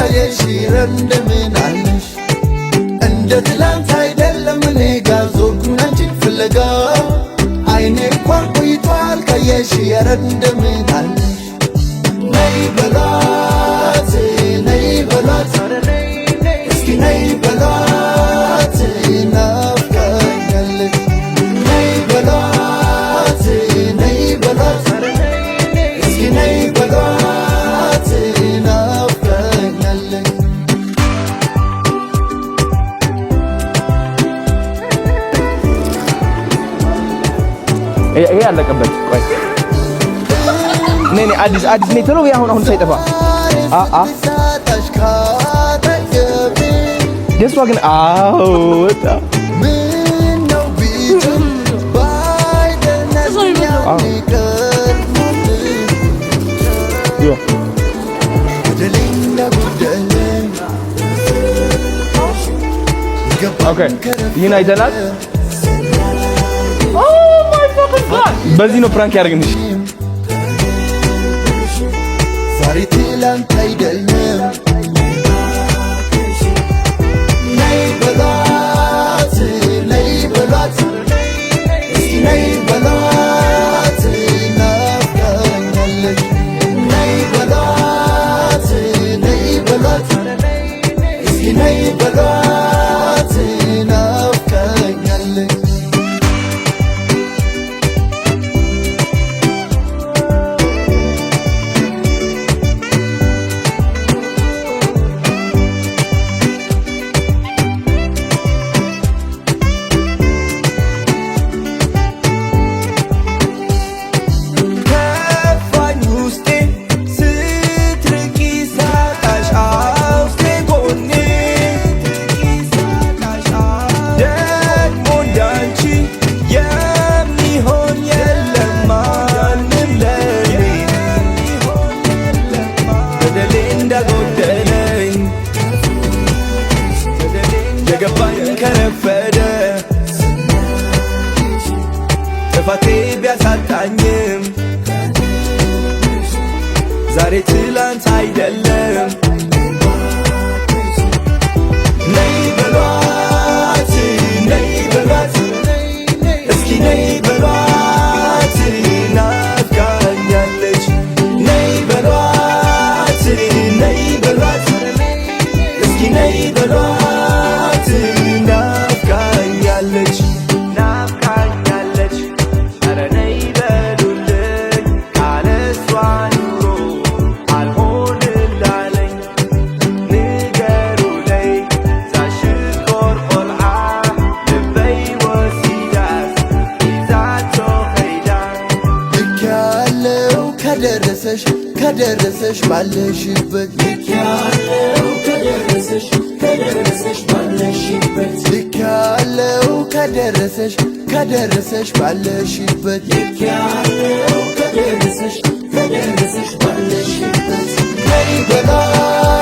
ካየሽ እንደምን አለሽ እንደ ትላንት አይደለም እኔ ጋር ዞርኩኝ አንቺን ፍለጋ አይኔ እንኳን ቆይቷል ካየሽ እንደምን አለሽ ነይ በሏት ነይ በሏት እስኪ ነይ በሏት ናፍቃኛለች ነይ በሏት ነይ በሏት እስኪ ነይ በሏት ናፍቃኛለች ይሄ ያለቀበት ቆይ ነኝ አዲስ ነኝ ተሎ አሁን ሳይጠፋ ደስዋ ግን ወጣ ምን ነው ቢትም ባይደነኛ ኦኬ ይሄን አይተናል በዚህ ነው ፕራንክ ያደርግንሽ ዛሬ ትላንት አይደለም ነይ በሏት ነይ በሏት እስኪ ነይ በሏት ናፍቃኛለች ነይ በሏት ነይ በሏት እስኪ ነይ በሏት ናፍቃኛለች የገባኝ ከረፈደ ጥፋቴ ቢያሳጣኝም ዛሬ ትላንት አይደለም ነይ በሏት ነይ በሏት እስኪ ነይ በሏት ናፍቃኛለች ነይ በሏት ነይ በሏት እስኪ ነይ በሏት ናፍቃኛለች ናፍቃኛለች ኧረ ነይ በሉልኝ ካለሷ ኑሮ አልሆንላለኝ ንገሩለይ ዛሽኮር ቆልዓ ልበይ ወሲዳስ ይዛቶ ኸይዳ ልክ ያለው ከደረሰሽ ባለሽበት ልክ ያለው ከደረሰሽ ባለሽበት ልክ ያለው ከደረሰሽ ባለሽበት ልክ ያለው ከደረሰሽ ባለሽበት ነይ በሏት